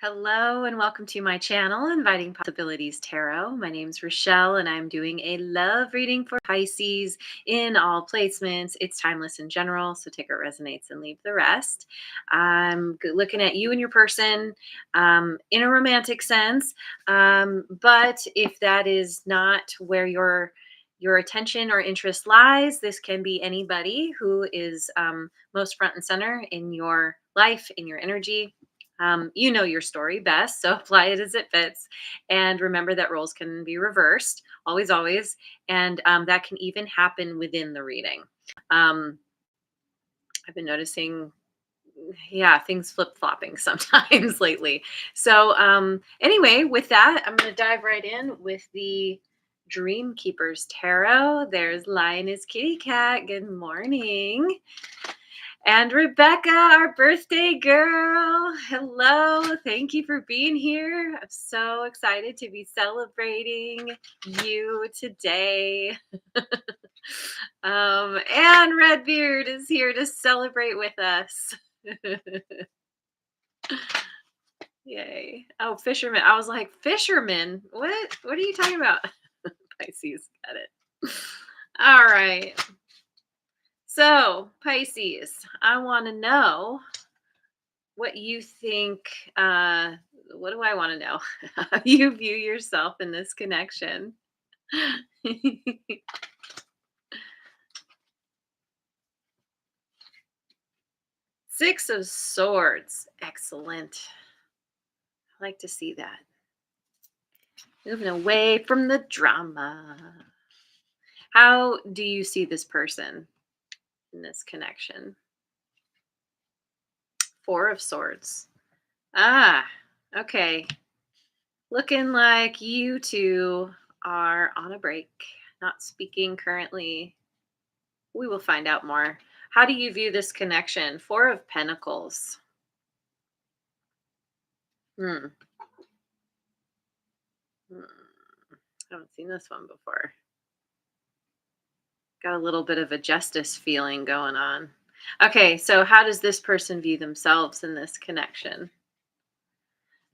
Hello and welcome to my channel, Inviting Possibilities Tarot. My name's Rochelle and I'm doing a love reading for Pisces in all placements. It's timeless in general, so take what resonates and leave the rest. I'm looking at you and your person in a romantic sense, but if that is not where your attention or interest lies, this can be anybody who is most front and center in your life, in your energy. You know your story best, so apply it as it fits. And remember that roles can be reversed, always, always. And that can even happen within the reading. Um, I've been noticing, yeah, things flip flopping sometimes lately. So, anyway, with that, I'm going to dive right in with the Dream Keepers Tarot. There's Lioness Kitty Cat. Good morning. And Rebecca, our birthday girl. Hello. Thank you for being here. I'm so excited to be celebrating you today. And Redbeard is here to celebrate with us. Yay. Oh, fisherman. I was like, fisherman? What? What are you talking about? Pisces. Got it. All right. So, Pisces, I want to know what you think. What do I want to know? How you view yourself in this connection? Six of Swords. Excellent. I like to see that. Moving away from the drama. How do you see this person in this connection? Four of Swords. Ah, okay. Looking like you two are on a break, not speaking currently. We will find out more. How do you view this connection? Four of Pentacles. Hmm. Hmm. I haven't seen this one before. Got a little bit of a justice feeling going on. Okay, so how does this person view themselves in this connection?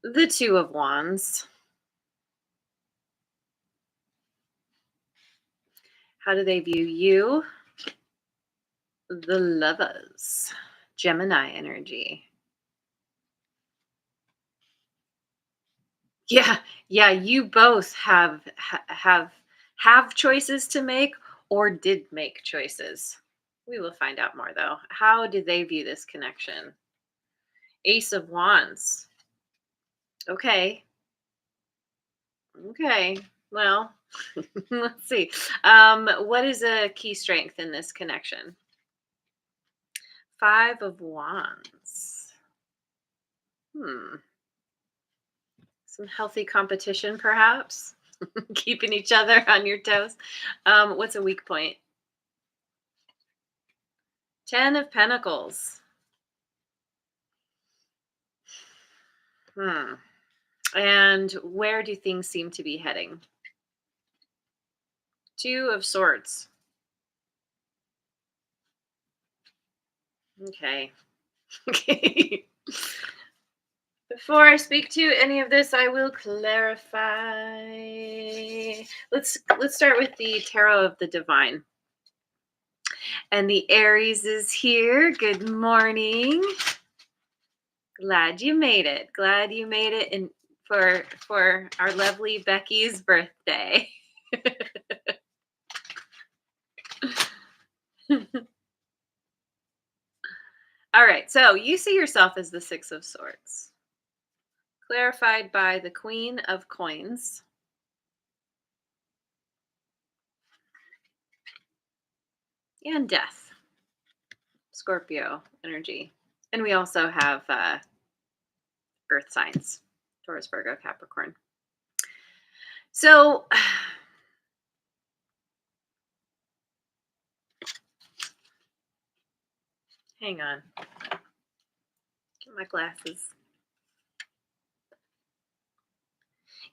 The Two of Wands. How do they view you? The Lovers. Gemini energy. Yeah, you both have choices to make or did make choices. We will find out more though. How do they view this connection? Ace of Wands. Okay. Okay. Well, let's see. What is a key strength in this connection? Five of Wands. Some healthy competition, perhaps. Keeping each other on your toes. What's a weak point? Ten of Pentacles. Hmm. And where do things seem to be heading? Two of Swords. Okay. Okay. Before I speak to any of this, I will clarify. Let's start with the Tarot of the Divine. And the Aries is here. Good morning. Glad you made it. Glad you made it in for our lovely Becky's birthday. All right, so you see yourself as the Six of Swords, clarified by the Queen of Coins. And Death, Scorpio energy. And we also have Earth signs, Taurus, Virgo, Capricorn. So, hang on. Get my glasses.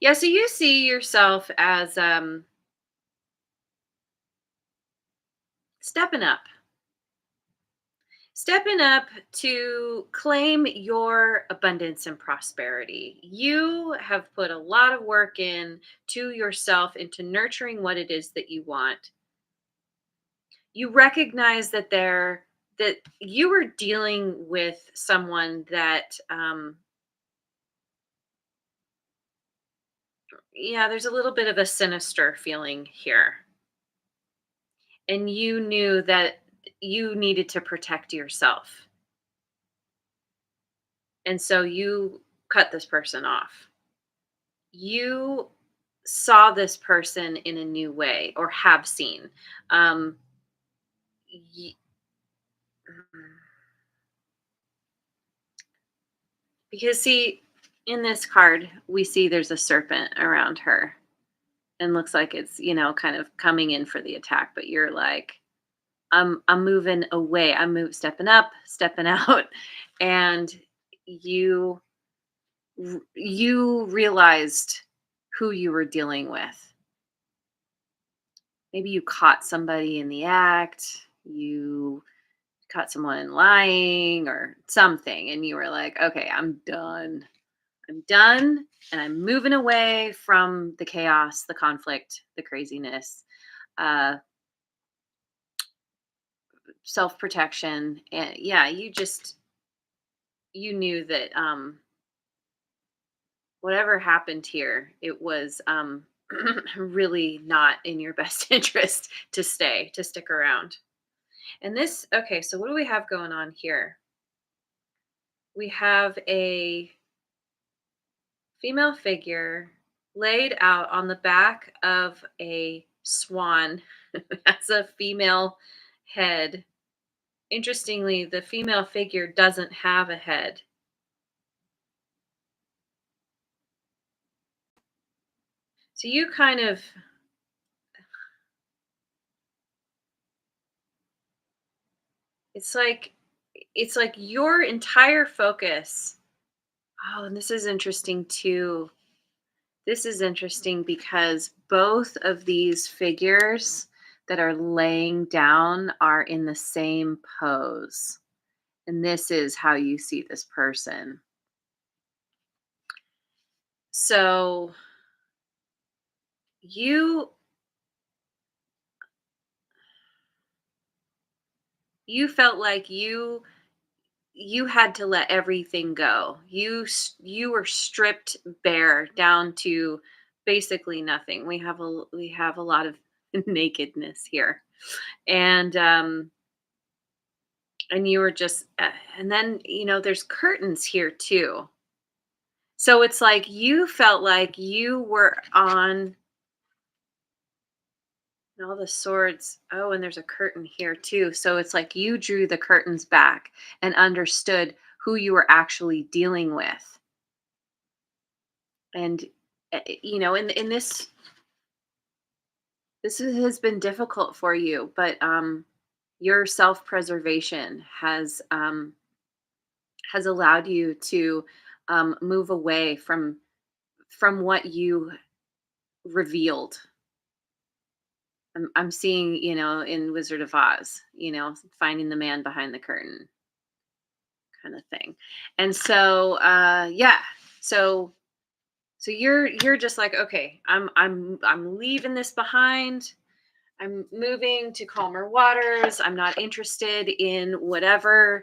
Yeah, so you see yourself as stepping up, Stepping up to claim your abundance and prosperity. You have put a lot of work in to yourself into nurturing what it is that you want. You recognize that you were dealing with someone that yeah, there's a little bit of a sinister feeling here. And you knew that you needed to protect yourself. And so you cut this person off. You saw this person in a new way or have seen. Um, y- because, see, in this card, we see there's a serpent around her and looks like it's, kind of coming in for the attack. But you're like, I'm moving away. Stepping up, stepping out. And you, you realized who you were dealing with. Maybe you caught somebody in the act. You caught someone lying or something, and you were like, okay, I'm done. I'm done, and I'm moving away from the chaos, the conflict, the craziness, uh self-protection. And yeah, you knew that whatever happened here, it was really not in your best interest to stick around. And this, okay, so what do we have going on here? We have a female figure laid out on the back of a swan. That's a female head. Interestingly, the female figure doesn't have a head. So you kind of, it's like your entire focus. Oh, and this is interesting too. This is interesting because both of these figures that are laying down are in the same pose. And this is how you see this person. So you you felt like you had to let everything go. You were stripped bare down to basically nothing. We have a lot of nakedness here. And and you were just and then there's curtains here too. So it's like you felt like you were on all the swords. Oh, and there's a curtain here too. So it's like you drew the curtains back and understood who you were actually dealing with. And in has been difficult for you, but your self-preservation has allowed you to move away from what you revealed. I'm seeing, in Wizard of Oz, finding the man behind the curtain kind of thing. And so, yeah. So, so you're just like, okay, I'm leaving this behind. I'm moving to calmer waters. I'm not interested in whatever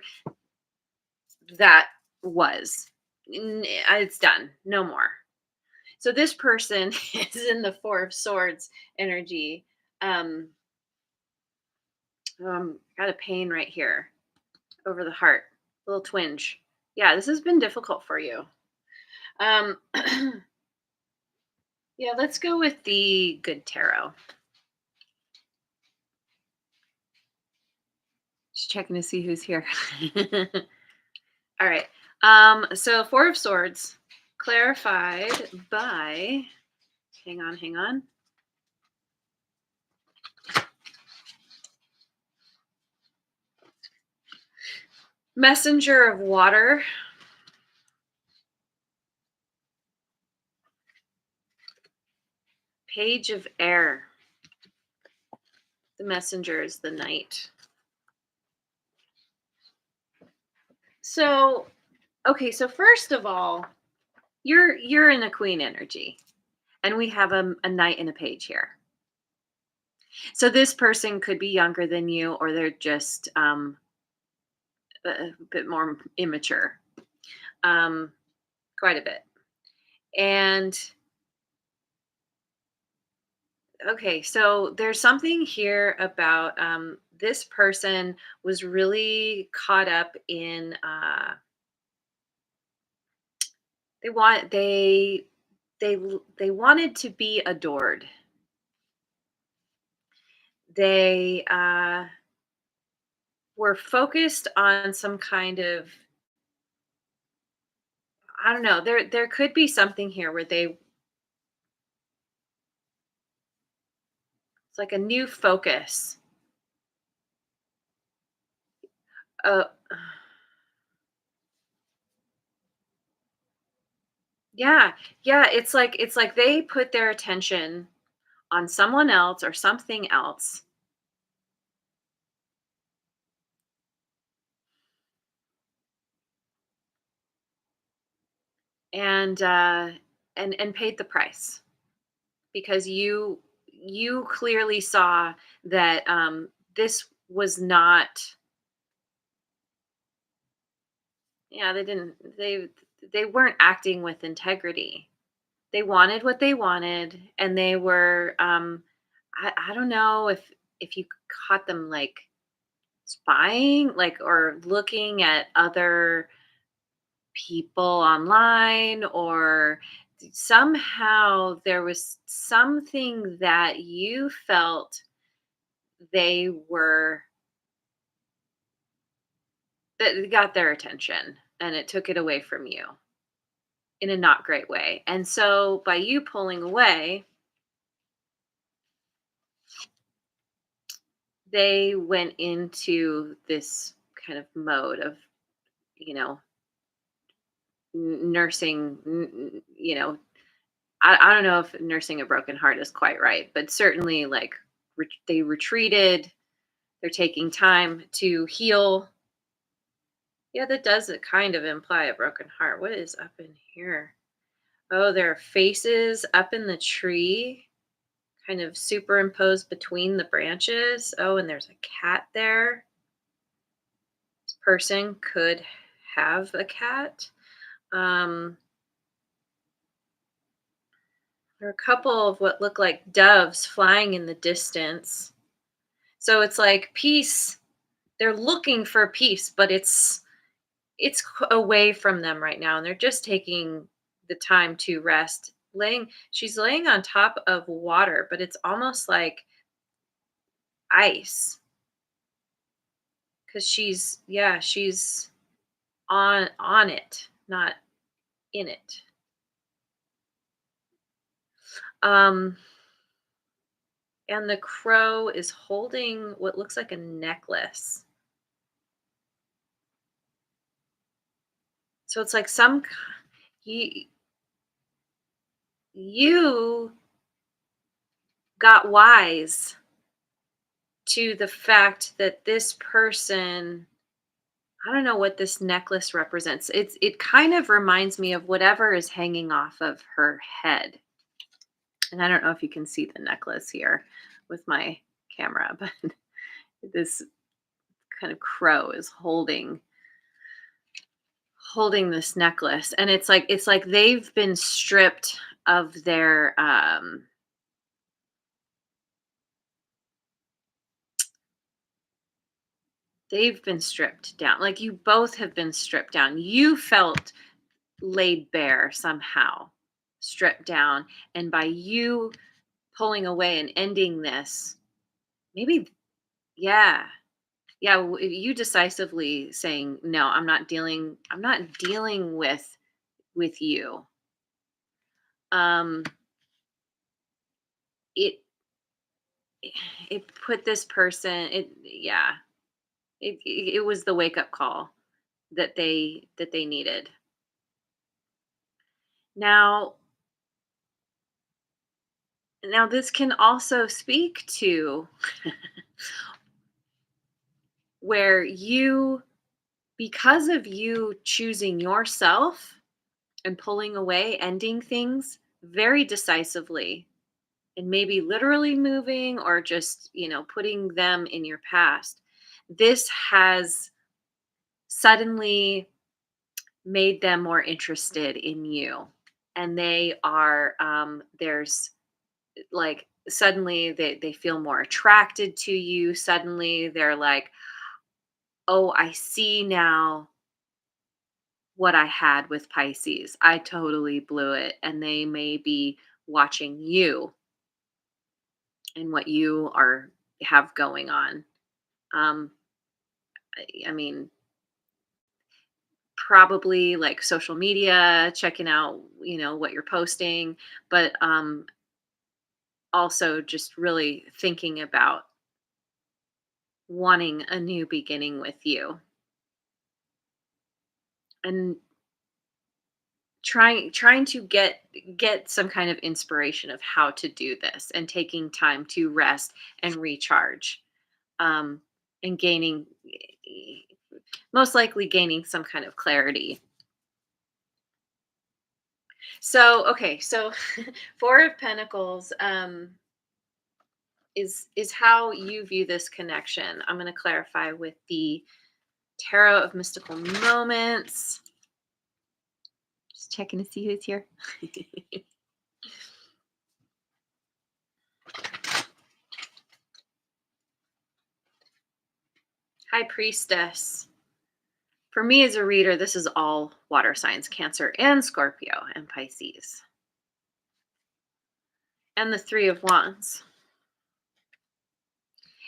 that was. It's done. No more. So this person is in the Four of Swords energy. Um, got a pain right here over the heart, little twinge. Yeah, this has been difficult for you. Um, yeah, let's go with the good tarot. Just checking to see who's here. All right. So Four of Swords clarified by, hang on. Messenger of Water. Page of Air. The messenger is the knight. So, okay, so first of all, you're in a queen energy, and we have a knight and a page here. So this person could be younger than you, or they're just a bit more immature, um, quite a bit. And okay, so there's something here about this person was really caught up in they want they wanted to be adored. They were focused on some kind of, I don't know, there could be something here where they it's like a new focus. Uh yeah, yeah, it's like they put their attention on someone else or something else. And and paid the price because you clearly saw that this was not, yeah, they weren't acting with integrity. They wanted what they wanted, and they were I don't know if you caught them like spying, like, or looking at other people online, or somehow there was something that you felt they were that got their attention, and it took it away from you in a not great way. And so by you pulling away, they went into this kind of mode of, you know, nursing, I don't know if nursing a broken heart is quite right, but certainly like they retreated. They're taking time to heal. Yeah, that does kind of imply a broken heart. What is up in here? Oh, there are faces up in the tree, kind of superimposed between the branches. Oh, and there's a cat there. This person could have a cat. Um, there are a couple of what look like doves flying in the distance. So it's like peace. They're looking for peace, but away from them right now, and they're just taking the time to rest. She's laying on top of water, but it's almost like ice because she's on it, not in it. Um, and the crow is holding what looks like a necklace. So it's like you you got wise to the fact that this person, I don't know what this necklace represents. It kind of reminds me of whatever is hanging off of her head. And I don't know if you can see the necklace here with my camera, but this kind of crow is holding this necklace, and it's like they've been stripped of their they've been stripped down. Like you both have been stripped down. You felt laid bare somehow, stripped down, and by you pulling away and ending this, maybe, yeah, yeah, you decisively saying, no, I'm not dealing with you. um it it put this person, it, yeah, it was the wake up call that they needed. Now, this can also speak to where you because of you choosing yourself and pulling away, ending things very decisively, and maybe literally moving or just, putting them in your past, this has suddenly made them more interested in you. And they are, there's like, suddenly they feel more attracted to you. Suddenly they're like, oh, I see now what I had with Pisces. I totally blew it. And they may be watching you and what you are have going on. Um, I mean, probably like social media, checking out, what you're posting, but also just really thinking about wanting a new beginning with you, and trying to get some kind of inspiration of how to do this, and taking time to rest and recharge, um and gaining, most likely gaining some kind of clarity. So, okay, so Four of Pentacles, is how you view this connection. I'm going to clarify with the Tarot of Mystical Moments. Just checking to see who's here. High Priestess. For me as a reader, this is all water signs, Cancer and Scorpio and Pisces. And the Three of Wands.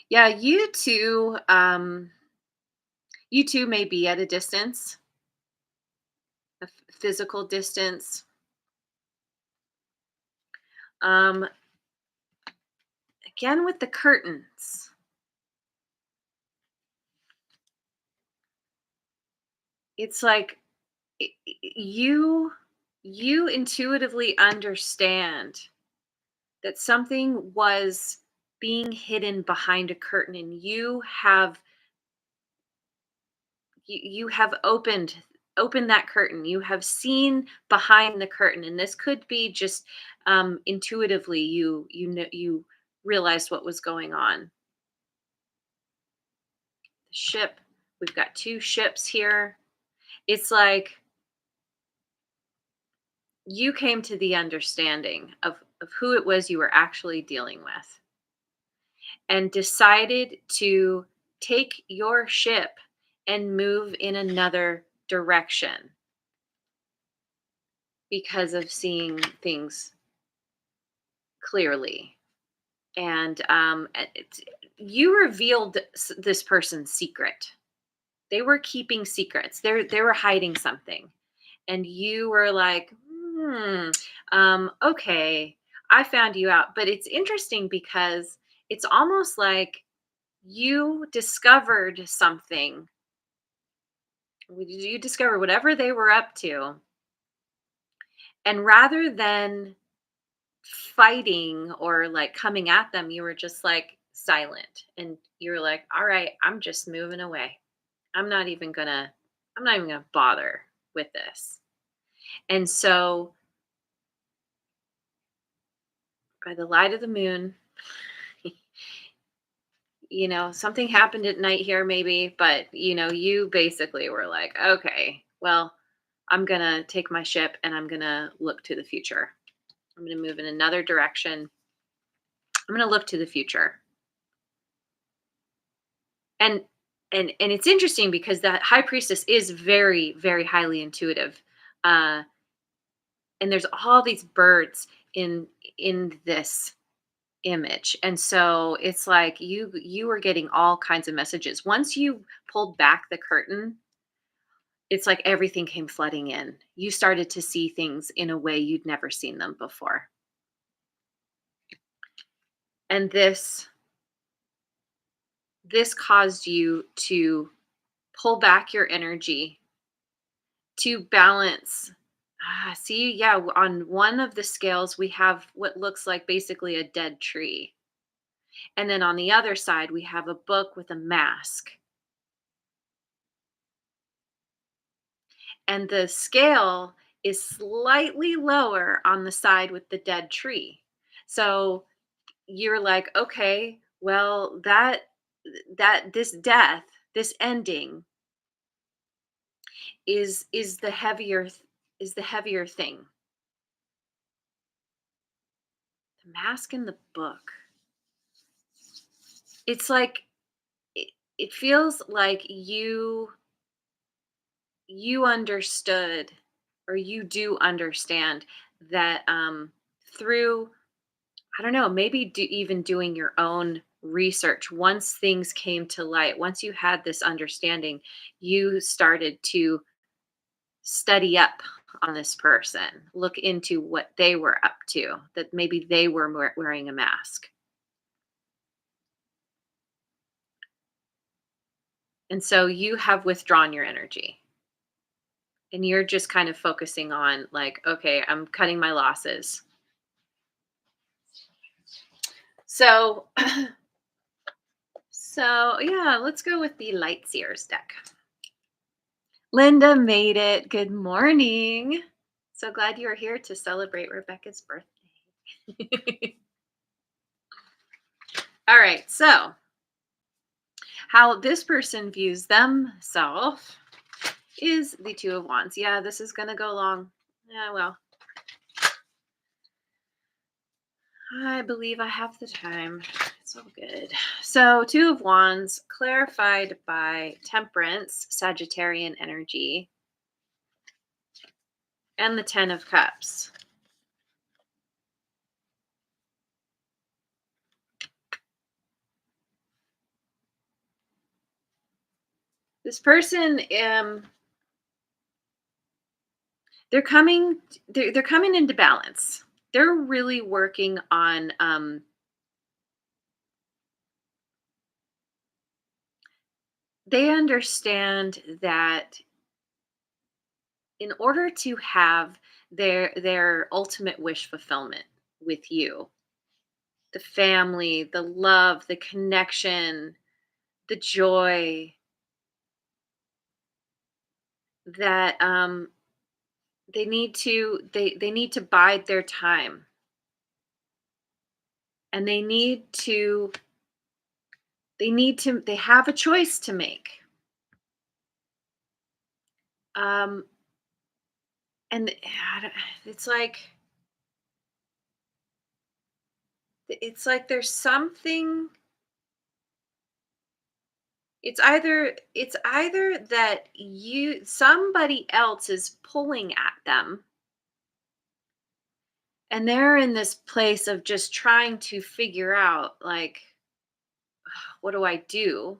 Yeah, you two may be at a distance, a physical distance. Um, Again with the curtains. It's like, you you intuitively understand that something was being hidden behind a curtain, and you have opened that curtain. You have seen behind the curtain, and this could be just, intuitively, you realized what was going on. The ship, we've got two ships here. It's like you came to the understanding of who it was you were actually dealing with, and decided to take your ship and move in another direction because of seeing things clearly. And you revealed this person's secret. They were keeping secrets. They were hiding something, and you were like, okay, I found you out. But it's interesting because it's almost like you discovered something. You discovered whatever they were up to, and rather than fighting or like coming at them, you were just like silent, and you were like, all right, I'm just moving away. I'm not even gonna, I'm not even gonna bother with this. And so, by the light of the moon, something happened at night here, maybe, but you basically were like, okay, well, I'm gonna take my ship and I'm gonna look to the future. I'm gonna move in another direction. I'm gonna look to the future. And and it's interesting because that High Priestess is very, very highly intuitive. Uh and there's all these birds in this image. And so it's like you were getting all kinds of messages. Once you pulled back the curtain, it's like everything came flooding in. You started to see things in a way you'd never seen them before. And this caused you to pull back your energy to balance. See, yeah, on one of the scales, we have what looks like basically a dead tree. And then on the other side, we have a book with a mask. and the scale is slightly lower on the side with the dead tree. So you're like, okay, well, that this death, this ending is the is the heavier thing. The mask in the book. It's like it, it feels like you understood, or you do understand that through, I don't know, maybe even doing your own research, once things came to light, once you had this understanding, you started to study up on this person, look into what they were up to, that maybe they were wearing a mask. And so you have withdrawn your energy, and you're just kind of focusing on, like, okay, I'm cutting my losses. So, so yeah, let's go with the Light Seers deck. Linda made it. Good morning. So glad you are here to celebrate Rebecca's birthday. All right. So, how this person views themselves is the Two of Wands. Yeah, this is going to go long. Yeah, well, I believe I have the time. It's all good. So, Two of Wands clarified by Temperance, Sagittarian energy, and the Ten of Cups. This person, they're coming, they're coming into balance. They're really working on they understand that in order to have their ultimate wish fulfillment with you, the family, the love, the connection, the joy, that they need to bide their time, and they have a choice to make. Um and it's like there's something. It's either that somebody else is pulling at them, and they're in this place of just trying to figure out, like, what do I do?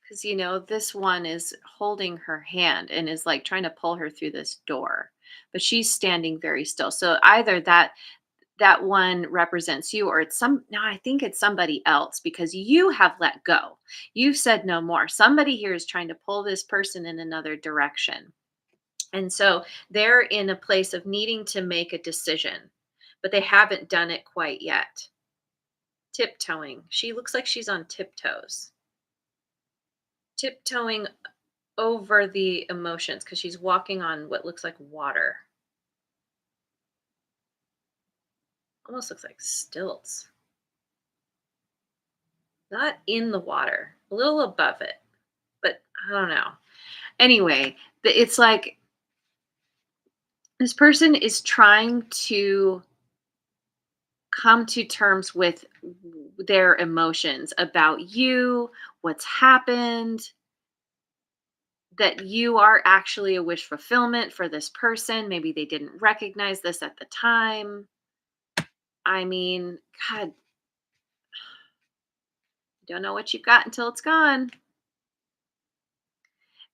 Because this one is holding her hand and is like trying to pull her through this door, but she's standing very still. So either that one represents you, or it's some no, I think it's somebody else, because you have let go. You've said no more. Somebody here is trying to pull this person in another direction. And so they're in a place of needing to make a decision, but they haven't done it quite yet. Tiptoeing. She looks like she's on tiptoes. Tiptoeing over the emotions, because she's walking on what looks like water. Almost looks like stilts. Not in the water, a little above it, but I don't know. Anyway, it's like this person is trying to come to terms with their emotions about you, what's happened, that you are actually a wish fulfillment for this person. Maybe they didn't recognize this at the time. I mean, God, you don't know what you've got until it's gone.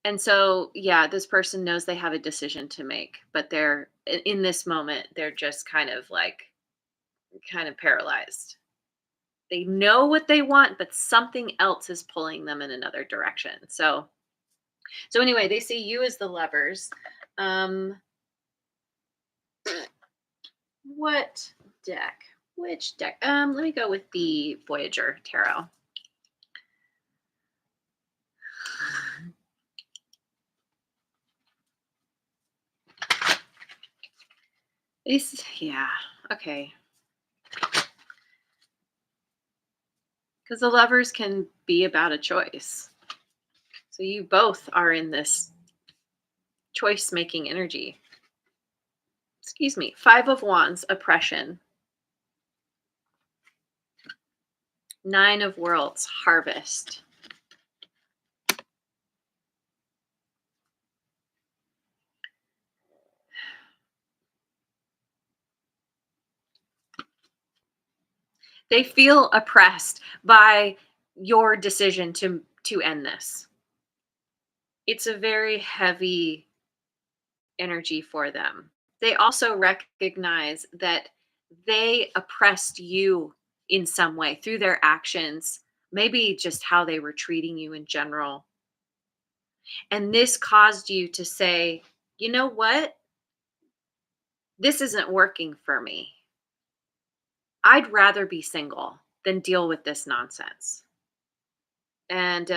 And so, yeah, this person knows they have a decision to make, but they're in this moment, they're just kind of paralyzed. They know what they want, but something else is pulling them in another direction. So anyway, they see you as the lovers. Um, what deck? Which deck? Let me go with the Voyager Tarot. Yeah. Okay. Because the lovers can be about a choice. So you both are in this choice making energy. Excuse me. Five of Wands, oppression. Nine of Worlds, harvest. They feel oppressed by your decision to end this. It's a very heavy energy for them. They also recognize that they oppressed you in some way through their actions, maybe just how they were treating you in general. And this caused you to say, you know what? This isn't working for me. I'd rather be single than deal with this nonsense. And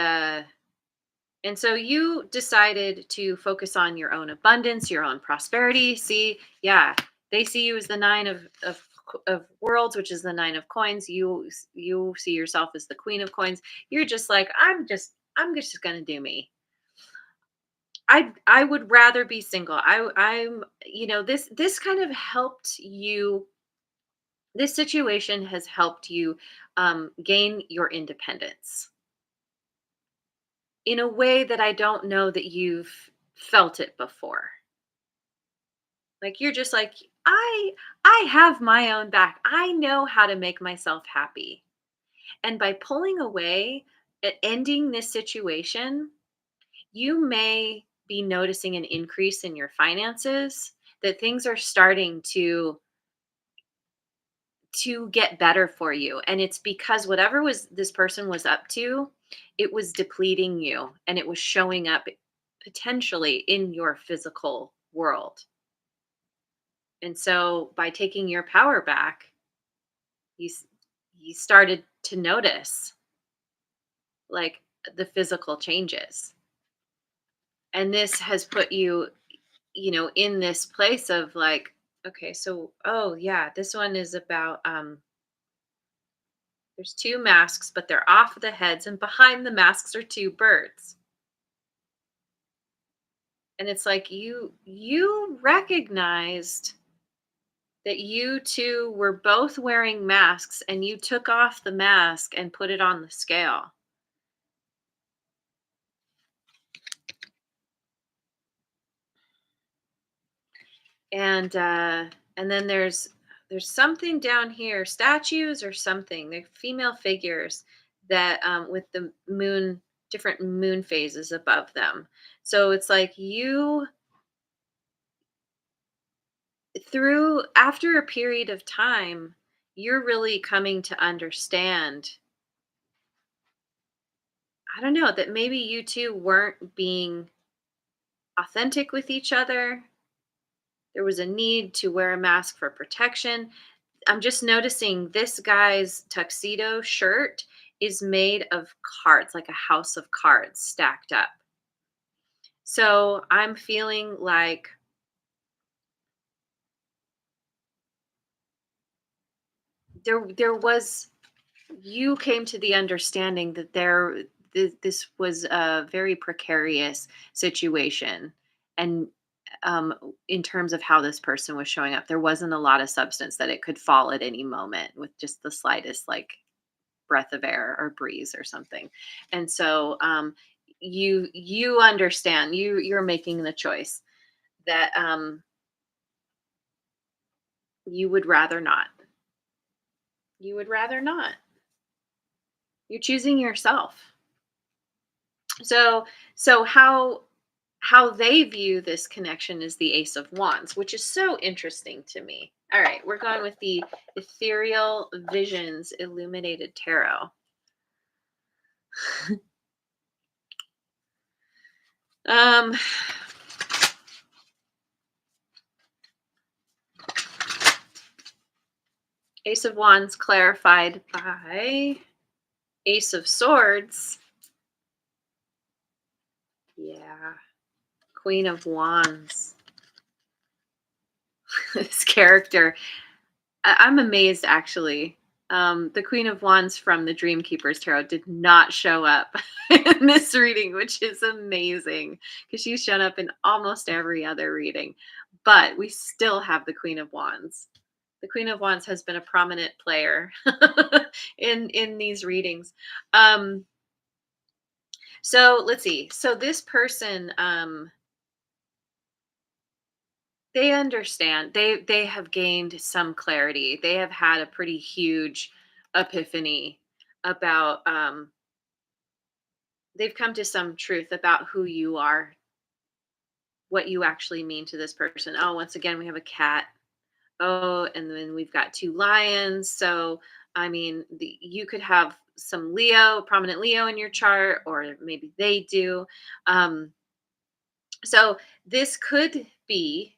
so you decided to focus on your own abundance, your own prosperity. See, yeah, they see you as the nine of worlds, which is the nine of coins. You see yourself as the queen of coins. You're just like, I'm just gonna do me. I would rather be single. I'm this kind of helped you. This situation has helped you gain your independence in a way that I don't know that you've felt it before. Like you're just like, I have my own back. I know how to make myself happy. And by pulling away at ending this situation, you may be noticing an increase in your finances, that things are starting to get better for you. And it's because whatever was this person was up to, it was depleting you and it was showing up potentially in your physical world. And so by taking your power back, you s- you started to notice like the physical changes. And this has put you, in this place of like, okay, so oh yeah, this one is about there's two masks, but they're off the heads, and behind the masks are two birds. And it's like you recognized that you two were both wearing masks and you took off the mask and put it on the scale. And then there's something down here, statues or something. They're female figures that with the moon, different moon phases above them. So it's like you through after a period of time, you're really coming to understand, I don't know, that maybe you two weren't being authentic with each other. There was a need to wear a mask for protection. I'm just noticing this guy's tuxedo shirt is made of cards, like a house of cards stacked up. So I'm feeling like there was you came to the understanding that this was a very precarious situation, and um, in terms of how this person was showing up, there wasn't a lot of substance, that it could fall at any moment with just the slightest like breath of air or breeze or something. And so you understand, you're making the choice that you would rather not. You would rather not. You're choosing yourself. So how they view this connection is the Ace of Wands, which is so interesting to me. All right, we're going with the Ethereal Visions Illuminated Tarot. um Ace of Wands clarified by Ace of Swords. Yeah. Queen of Wands. this character. I'm amazed actually. The Queen of Wands from the Dream Keeper's Tarot did not show up in this reading, which is amazing because she's shown up in almost every other reading. But we still have the Queen of Wands. The Queen of Wands has been a prominent player in these readings. Um, so let's see. So this person, they understand. They have gained some clarity. They have had a pretty huge epiphany about they've come to some truth about who you are, what you actually mean to this person. Oh, once again we have a cat. Oh, and then we've got two lions. So I mean, you could have some Leo, prominent Leo in your chart, or maybe they do. Um, so this could be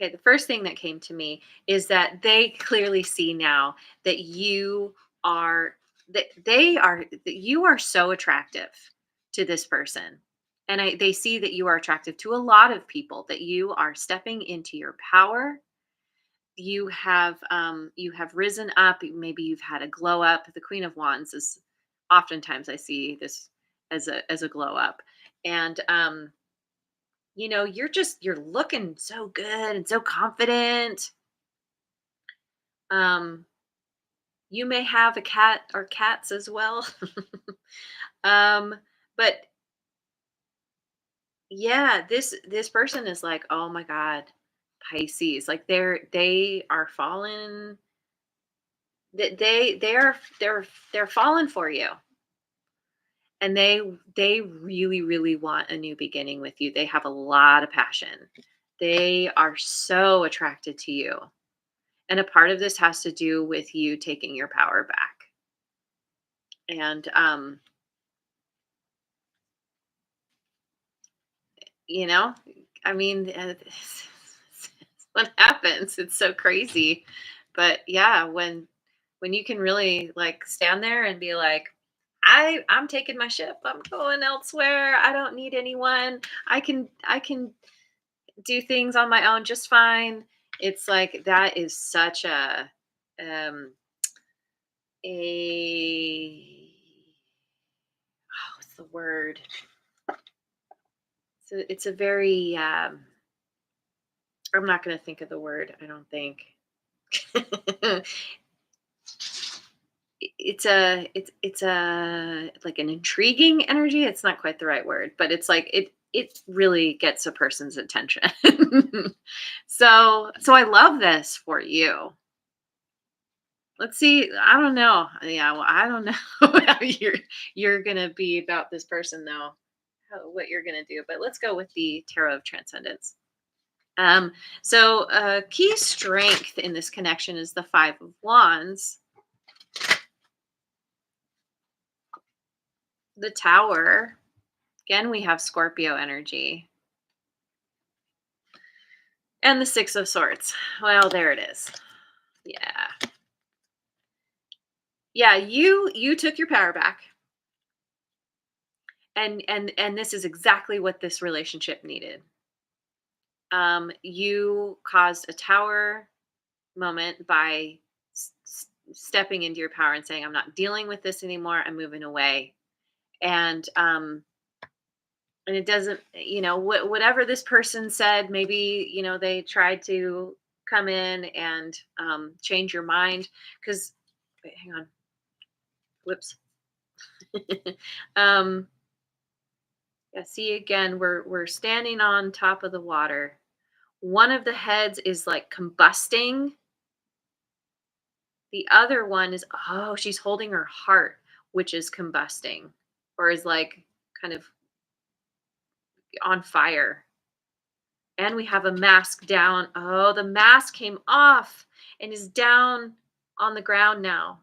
okay. The first thing that came to me is that they clearly see now that you are that you are so attractive to this person. And they see that you are attractive to a lot of people, that you are stepping into your power. You have risen up. Maybe you've had a glow up. The Queen of Wands is oftentimes I see this as a glow up. And you're looking so good and so confident. Um, you may have a cat or cats as well. um, but yeah, this person is like, oh my God, Pisces. Like they are falling. They're falling for you, and they really really want a new beginning with you. They have a lot of passion. They are so attracted to you. And a part of this has to do with you taking your power back. And, you know, I mean, it's what happens. It's so crazy. But yeah, when you can really like stand there and be like, I'm taking my ship. I'm going elsewhere. I don't need anyone. I can do things on my own just fine. It's like that is such um a what's the word? So it's a very I'm not going to think of the word, I don't think. It's a like an intriguing energy. It's not quite the right word, but it's like it really gets a person's attention. So I love this for you. Let's see. I don't know. Yeah, well, I don't know how you're gonna be about this person though. What you're gonna do, but let's go with the Tarot of Transcendence. Key strength in this connection is the Five of Wands, the Tower. Again, we have Scorpio energy, and the Six of Swords. Well, there it is. Yeah, yeah. You took your power back, and this is exactly what this relationship needed. You caused a Tower moment by stepping into your power and saying, "I'm not dealing with this anymore. I'm moving away." And and it doesn't, whatever this person said, maybe they tried to come in and change your mind because wait, hang on, whoops. um yeah, see, again, we're standing on top of the water. One of the heads is like combusting. The other one is, oh, she's holding her heart, which is combusting, or is like kind of on fire. And we have a mask down. Oh, the mask came off and is down on the ground now,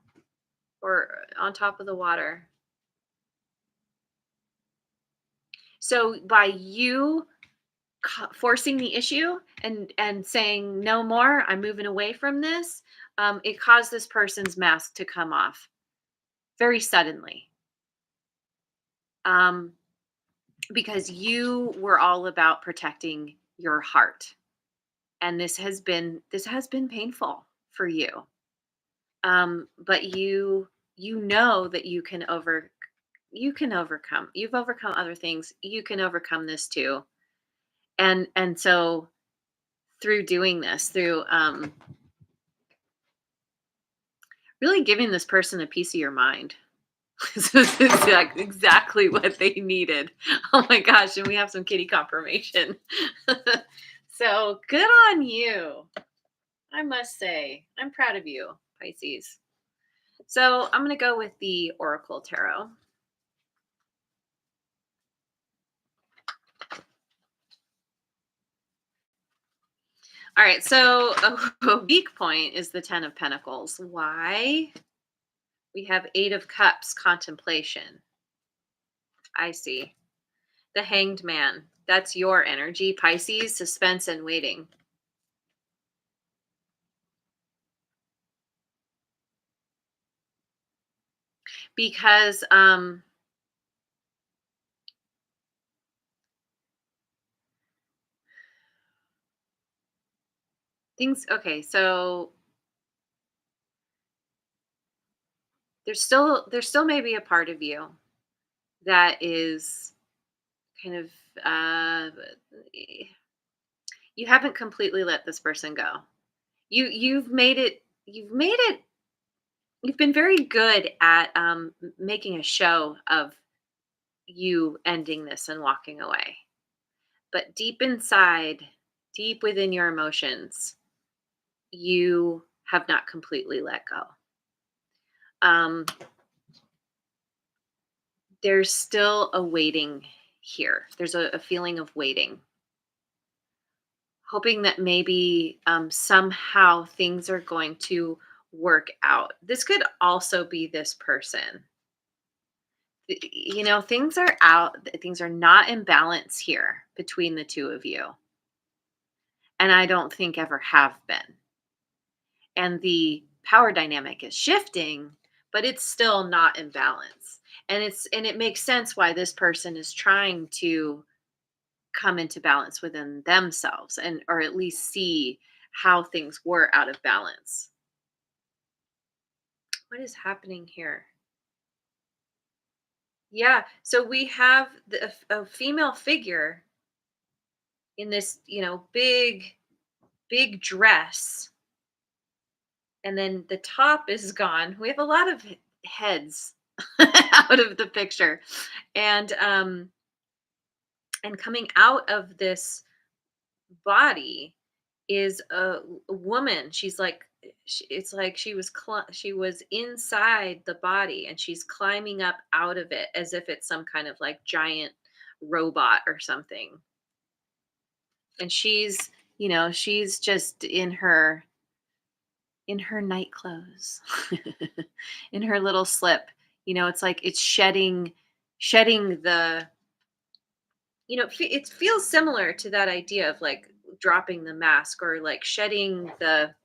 or on top of the water. So by you forcing the issue and saying no more, I'm moving away from this, it caused this person's mask to come off very suddenly. Um, because you were all about protecting your heart. and this has been painful for you. But you know that you can overcome. You've overcome other things. You can overcome this too. And so through doing this, through really giving this person a piece of your mind. This is exactly what they needed. Oh my gosh, and we have some kitty confirmation. So good on you. I must say, I'm proud of you, Pisces. So I'm going to go with the Oracle Tarot. All right, so a weak point is the Ten of Pentacles. Why? We have Eight of Cups, contemplation. I see. The Hanged Man. That's your energy, Pisces, suspense and waiting. Because things, okay, so there's still maybe a part of you that is kind of uh you haven't completely let this person go. You've made it you've been very good at making a show of you ending this and walking away. But deep inside, deep within your emotions, you have not completely let go. Um, there's still a waiting here. There's a feeling of waiting, hoping that maybe somehow things are going to work out. This could also be this person. Things are not in balance here between the two of you. And I don't think ever have been. And the power dynamic is shifting, but it's still not in balance. And it makes sense why this person is trying to come into balance within themselves, and or at least see how things were out of balance. What is happening here? Yeah, so we have a female figure in this, big dress, and then the top is gone. We have a lot of heads out of the picture. And coming out of this body is a woman. She's like, it's like she was inside the body, and she's climbing up out of it as if it's some kind of like giant robot or something. And she's just in her night clothes, in her little slip. It's like it's shedding the, it feels similar to that idea of like dropping the mask, or like shedding the,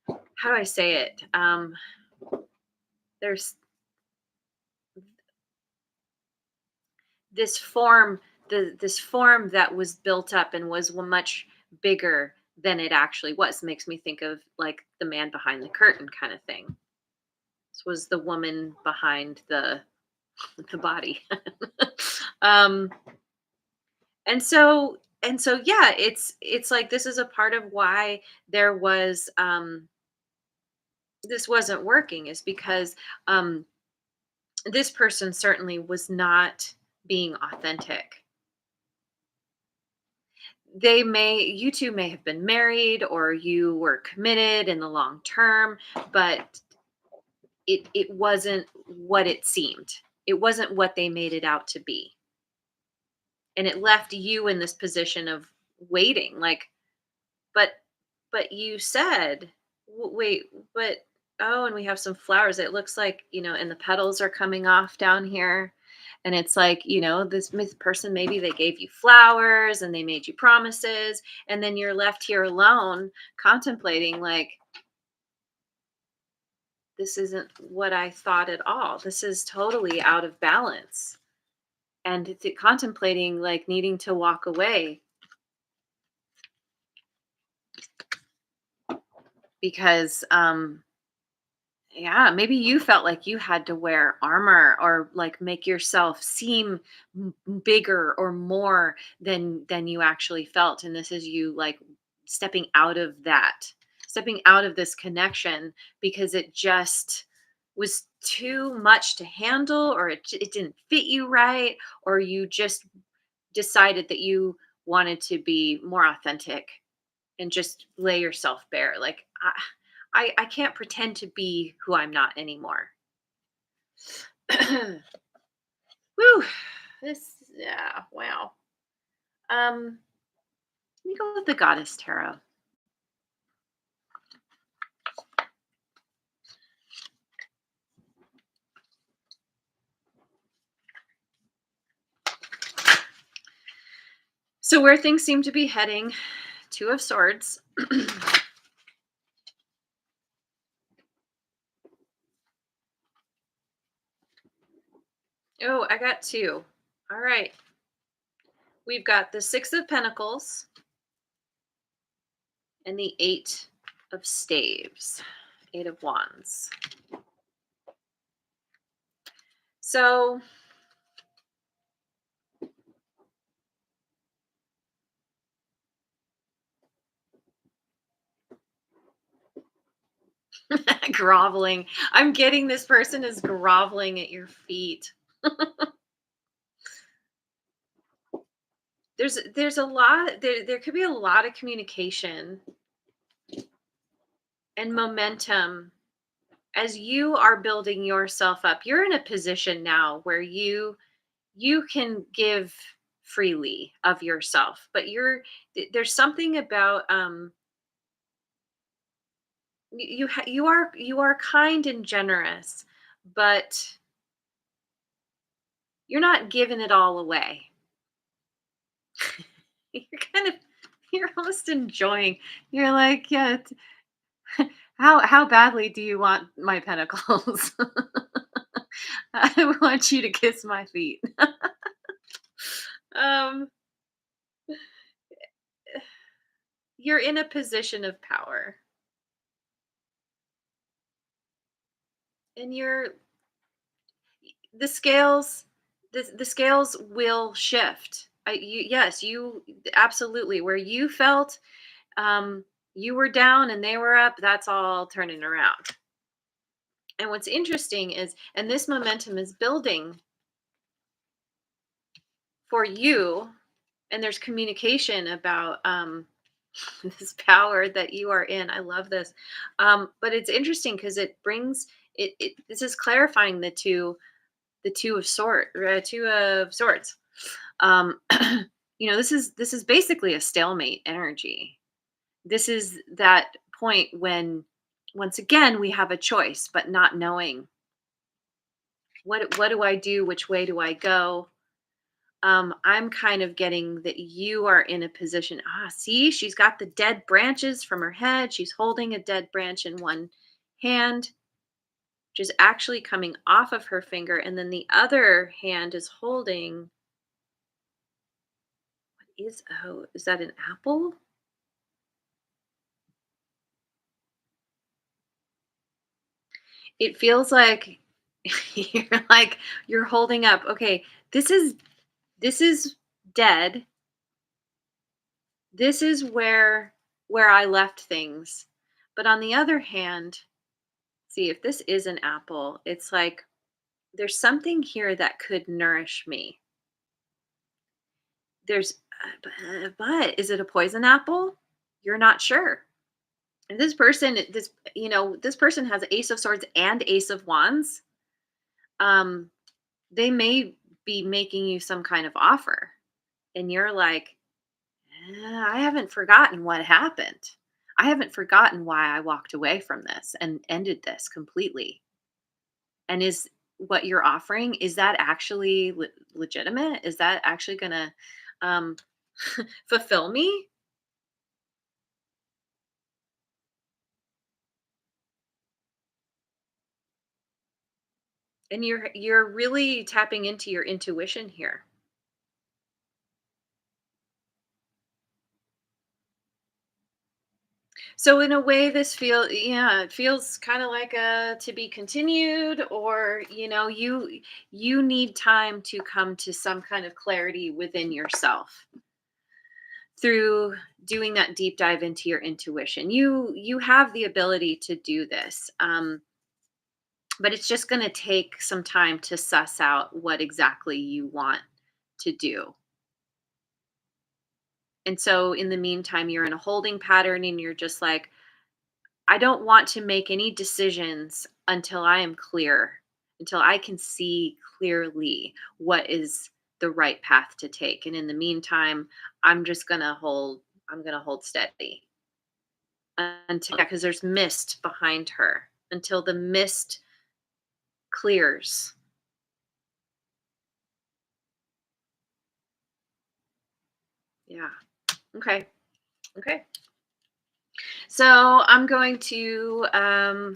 how do I say it? There's this form, this form that was built up and was much bigger than it actually was. Makes me think of like the man behind the curtain kind of thing. This was the woman behind the body. um and so yeah, it's like this is a part of why there was this wasn't working, is because um this person certainly was not being authentic. You two may have been married, or you were committed in the long term, but it wasn't what it seemed. It wasn't what they made it out to be. And it left you in this position of waiting, like, but you said, Wait, but oh, and we have some flowers. It looks like, and the petals are coming off down here. And it's like, this person, maybe they gave you flowers and they made you promises, and then you're left here alone contemplating, like, this isn't what I thought at all. This is totally out of balance. And it's contemplating like needing to walk away. because yeah, maybe you felt like you had to wear armor or like make yourself seem bigger or more than you actually felt, and this is you like stepping out of that, stepping out of this connection because it just was too much to handle, or it didn't fit you right, or you just decided that you wanted to be more authentic and just lay yourself bare. Like I can't pretend to be who I'm not anymore. Woo. This, yeah, wow. Let me go with the Goddess Tarot. So where things seem to be heading, Two of Swords. Oh, I got two. All right. We've got the Six of Pentacles and the Eight of Staves. Eight of Wands. So groveling. I'm getting this person is groveling at your feet. There's a lot there could be a lot of communication and momentum as you are building yourself up. You're in a position now where you can give freely of yourself, but there's something about you are kind and generous, but you're not giving it all away. You're kind of you're almost enjoying. You're like, yeah, how badly do you want my pentacles? I want you to kiss my feet. um, you're in a position of power, and the scales. The scales will shift. Yes, you absolutely. Where you felt you were down and they were up, that's all turning around. And what's interesting is, and this momentum is building for you, and there's communication about this power that you are in. I love this. But it's interesting because it brings it this is clarifying the two of swords. Um this is basically a stalemate energy. This is that point when once again we have a choice but not knowing what do I do, which way do I go. I'm kind of getting that you are in a position. See, she's got the dead branches from her head. She's holding a dead branch in one hand, which is actually coming off of her finger. And then the other hand is holding, is that an apple? It feels like you're like, you're holding up, okay, this is dead. This is where I left things. But on the other hand, see, if this is an apple, it's like there's something here that could nourish me. There's, but is it a poison apple? You're not sure. And this person has Ace of Swords and Ace of Wands. Um, they may be making you some kind of offer, and you're like, I haven't forgotten what happened. I haven't forgotten why I walked away from this and ended this completely. And is what you're offering, is that actually legitimate? Is that actually gonna um, fulfill me? And you're really tapping into your intuition here. So in a way, this yeah, it feels kind of like a to be continued, or you need time to come to some kind of clarity within yourself through doing that deep dive into your intuition. You have the ability to do this, but it's just going to take some time to suss out what exactly you want to do. And so in the meantime, you're in a holding pattern and you're just like, I don't want to make any decisions until I am clear, until I can see clearly what is the right path to take. And in the meantime, I'm just going to hold steady until, yeah, because there's mist behind her, until the mist clears. Yeah. Okay. Okay. So I'm going to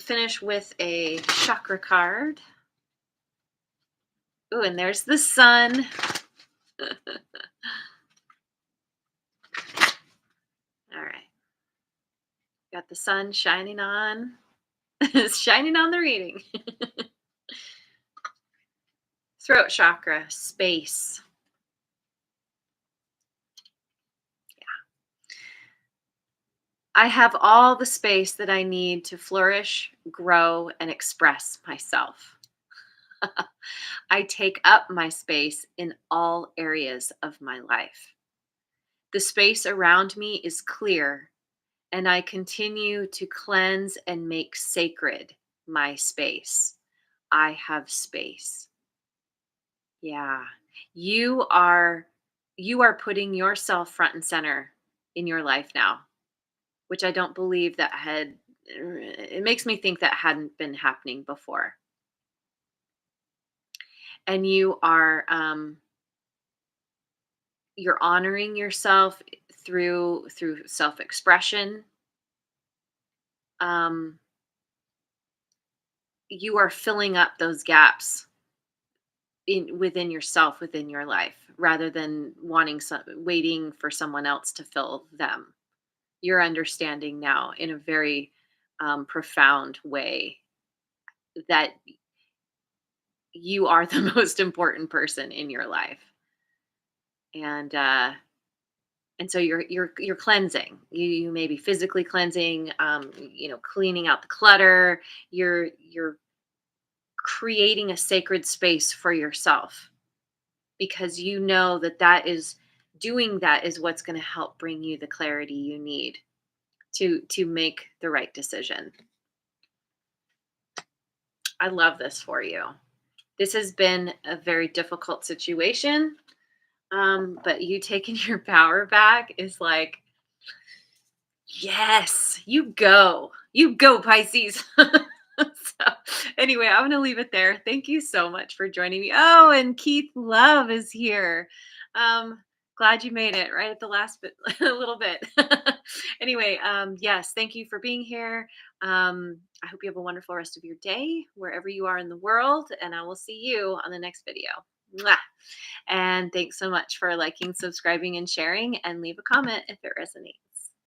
finish with a chakra card. Ooh, and there's the sun. All right. Got the sun shining on. It's shining on the reading. Throat chakra, space. I have all the space that I need to flourish, grow, and express myself. I take up my space in all areas of my life. The space around me is clear, and I continue to cleanse and make sacred my space. I have space. Yeah. You are you are putting yourself front and center in your life now, which I don't believe that had it makes me think that hadn't been happening before. And you're honoring yourself through self-expression. Um you are filling up those gaps in within yourself, within your life, rather than waiting for someone else to fill them. You're understanding now in a very profound way that you are the most important person in your life, and so you're cleansing. You may be physically cleansing, cleaning out the clutter. You're creating a sacred space for yourself, because you know that that is what's going to help bring you the clarity you need to make the right decision. I love this for you. This has been a very difficult situation, but you taking your power back is like, yes, you go, Pisces. So, anyway, I'm going to leave it there. Thank you so much for joining me. Oh, and Keith Love is here. Um, Glad you made it right at the last bit, a little bit. Anyway, yes, thank you for being here. I hope you have a wonderful rest of your day, wherever you are in the world, and I will see you on the next video. Mwah. And thanks so much for liking, subscribing, and sharing, and leave a comment if it resonates.